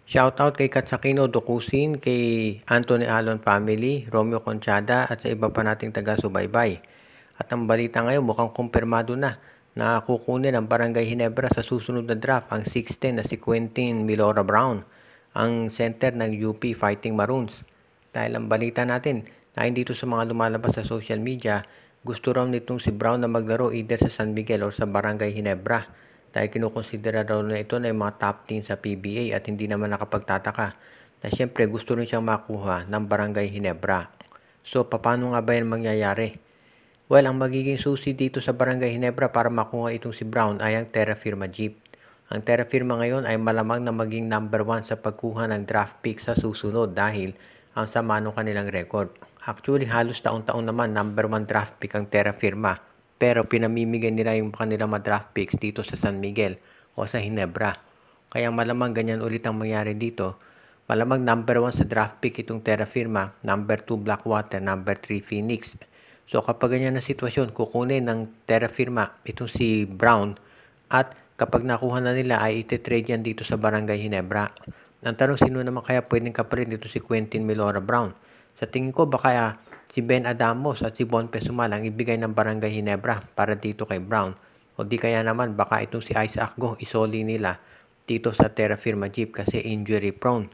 Shoutout kay Katsakino Dokusin, kay Anthony Alon Family, Romeo Conchada at sa iba pa nating taga-subaybay. At ang balita ngayon mukhang kumpirmado na kukunin ang Barangay Ginebra sa susunod na draft ang 6'10" na si Quentin Milora Brown, ang center ng UP Fighting Maroons. Dahil ang balita natin na dito sa mga lumalabas sa social media, gusto raw nitong si Brown na maglaro either sa San Miguel or sa Barangay Ginebra. Dahil kinukonsidera raw na ito na yung mga top team sa PBA at hindi naman nakapagtataka na siyempre gusto rin siyang makuha ng Barangay Ginebra. So, paano nga ba yan mangyayari? Well, ang magiging susi dito sa Barangay Ginebra para makuha itong si Brown ay ang Terra Firma Jeep. Ang Terra Firma ngayon ay malamang na maging number 1 sa pagkuha ng draft pick sa susunod dahil ang sama ng kanilang record. Actually, halos taon-taon naman number 1 draft pick ang Terra Firma. Pero pinamimigay nila yung kanilang mga draft picks dito sa San Miguel o sa Ginebra. Kaya malamang ganyan ulit ang mangyari dito. Malamang number 1 sa draft pick itong Terra Firma, number 2 Blackwater, number 3 Phoenix. So kapag ganyan na sitwasyon, kukunin ng Terra Firma itong si Brown at kapag nakuha na nila ay ititrade yan dito sa Barangay Ginebra. Ang tanong, sino naman kaya pwedeng kapalit dito si Quentin Milora Brown? Sa tingin ko baka si Ben Adamos at si Bon Pesumal ang ibigay ng Barangay Ginebra para dito kay Brown. O di kaya naman baka itong si Isaac Go isoli nila dito sa Terra Firma Jeep kasi injury prone.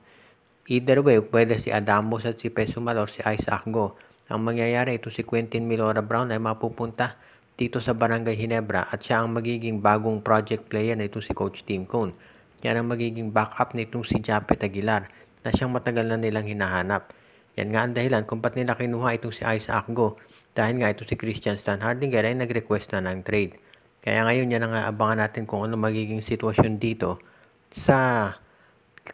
Either way, pwede si Adamos at si Pesumal or si Isaac Go. Ang mangyayari ito si Quentin Milora Brown ay mapupunta dito sa Barangay Ginebra at siya ang magiging bagong project player na ito si Coach Tim Cone. Yan ang magiging backup nitong si Japet Aguilar na siyang matagal na nilang hinahanap. Yan nga ang dahilan kung ba't nila kinuha itong si Isaac Go dahil nga ito si Christian Stan Hardinger ay nag-request na ng trade. Kaya ngayon yan ang abangan natin kung ano magiging sitwasyon dito sa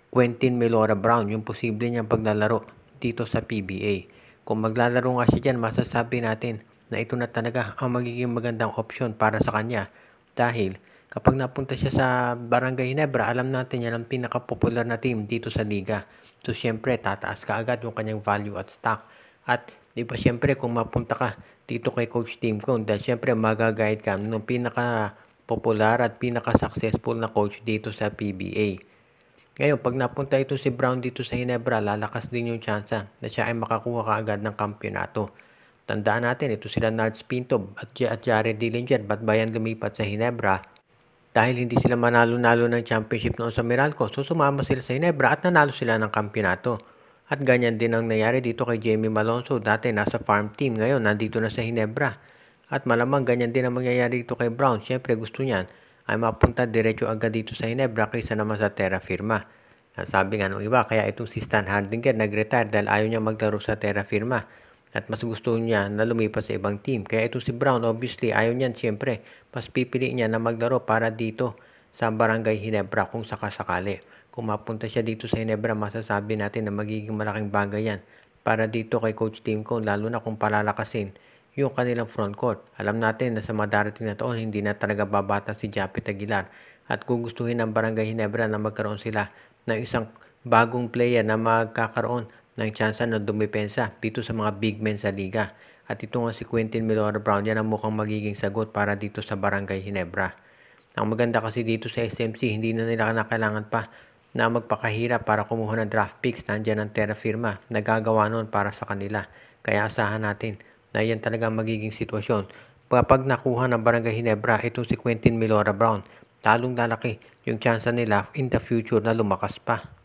Quentin Milora Brown, yung posible niyang paglalaro dito sa PBA. Kung maglalaro nga siya dyan, masasabi natin na ito na talaga ang magiging magandang option para sa kanya dahil kapag napunta siya sa Barangay Ginebra, alam natin yan ang pinaka-popular na team dito sa liga. So, syempre, tataas ka agad yung kanyang value at stock. At, di ba, syempre, kung mapunta ka dito kay Coach Tim Cone, dahil syempre, magaguide ka ng pinaka-popular at pinaka-successful na coach dito sa PBA. Ngayon, pag napunta ito si Brown dito sa Ginebra, lalakas din yung tsansa na siya ay makakuha kaagad ng kampyonato. Tandaan natin, ito sila Nards Pinto at Jared Dillinger, ba't ba yan lumipat sa Ginebra? Dahil hindi sila manalo-nalo ng championship noon sa Meralco, so sumama sila sa Ginebra at nanalo sila ng kampyonato. At ganyan din ang nangyari dito kay Jamie Malonzo, dati nasa farm team, ngayon nandito na sa Ginebra. At malamang ganyan din ang mangyayari dito kay Brown, syempre gusto niyan ay mapunta diretso agad dito sa Ginebra kaysa naman sa Terra Firma. Ang sabi nga ng iba, kaya itong si Stan Hardinger nag-retire dahil ayaw niya maglaro sa Terra Firma. At mas gusto niya na lumipat sa ibang team. Kaya ito si Brown, obviously, ayaw niyan siyempre. Mas pipili niya na maglaro para dito sa Barangay Ginebra kung sakasakali. Kung mapunta siya dito sa Ginebra, masasabi natin na magiging malaking bagay yan para dito kay Coach Tim Cone, lalo na kung palalakasin yung kanilang front court. Alam natin na sa madarating na taon, hindi na talaga babata si Japet Aguilar. At kung gustuhin ng Barangay Ginebra na magkaroon sila ng isang bagong player na magkakaroon ng tsansa na dumepensa dito sa mga big men sa liga. At ito nga si Quentin Milora Brown, yan ang mukhang magiging sagot para dito sa Barangay Ginebra. Ang maganda kasi dito sa SMC, hindi na nila kailangan pa na magpakahirap para kumuha ng draft picks. Nandiyan ang Terra Firma, nagagawa noon para sa kanila. Kaya asahan natin na yan talaga magiging sitwasyon. Kapag nakuha ng Barangay Ginebra, itong si Quentin Milora Brown, talong lalaki yung tsansa nila in the future na lumakas pa.